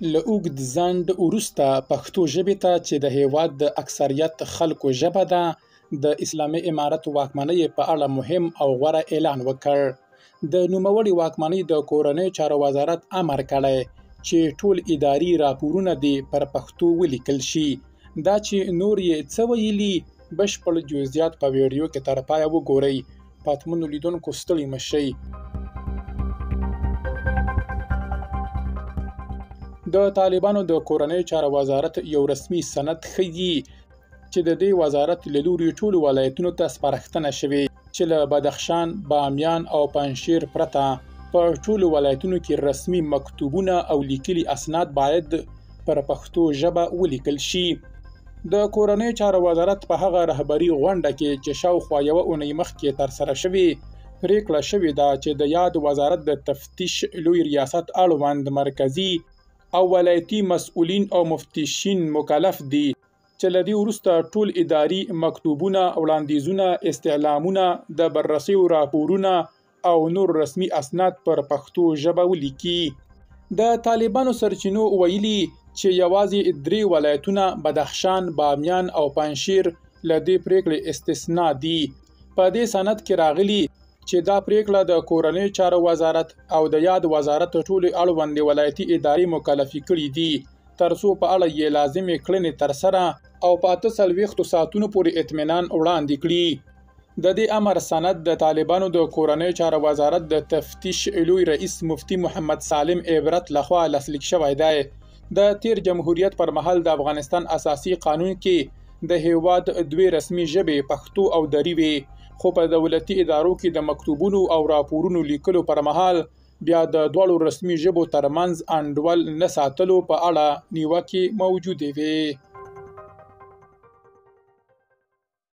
له اوږد ځنډ وروسته پښتو ژبې ته چې د هیواد د اکثریت خلکو ژبه ده د اسلامي امارت واکمنۍ په اړه مهم او غوره اعلان وکړ. د نوموړي واکمنۍ د کورنیو چارو وزارت امر کړی چې ټول اداري راپورونه دې پر پښتو ولیکل شي. دا چې نور یې څه ویلي بشپړ جزئیات په ویډیو کې تر پایه وګورئ. پاتمنو لیدونکو ستړي مه شئ. د طالبانو د کورنیو چارو وزارت یو رسمي سند ښیي چې د دې وزارت له لوري ټولو ولایتونو ته سپارښتنه شوې چې له بدخشان، بامیان او پنجشیر پرته په ټولو ولایتونو کې رسمي مکتوبونه او لیکلي اسناد باید پر پښتو ژبه ولیکل شي. د کورنیو چارو وزارت په هغه رهبري غونډه کې چې شاوخوا یوه اونۍ مخکې ترسره شوې پریکړه شوې ده چې د یاد وزارت د تفتیش لوی ریاست اړوند مرکزي او ولایتي مسؤلین او مفتشین مکلف دي چې له دې وروسته ټول اداري مکتوبونه، وړاندیزونه، استعلامونه، د بررسیو راپورونه او نور رسمي اسناد پر پښتو ژبه ولیکي. د طالبانو سرچینو ویلي چې یوازې 3 ولایتونه بدخشان، بامیان او پنجشیر له دې پریکړې استثنا دي. په دې سند کې راغلي چې دا پریکړه د کورنیو چارو وزارت او د یاد وزارت ټولې اړوندې ولایتي ادارې مکلفې کړي دي ترڅو په اړه یې لازمې کړنې ترسره او په 48 ساعتونو پورې اطمینان وړاندې کړي. د دې امر سند د طالبانو د کورنیو چارو وزارت د تفتیش لوی رئیس مفتي محمد سالم عبرت لخوا لاسلیک شوی دی. د تیر جمهوریت پر مهال د افغانستان اساسي قانون کې د هیواد 2 رسمي ژبې پښتو او دري وي، خو په دولتي ادارو کې د مکتوبونو او راپورونو لیکلو پر مهال بیا د دواړو رسمي ژبو ترمنځ انډول نه ساتلو په اړه نیوکې موجودې وې.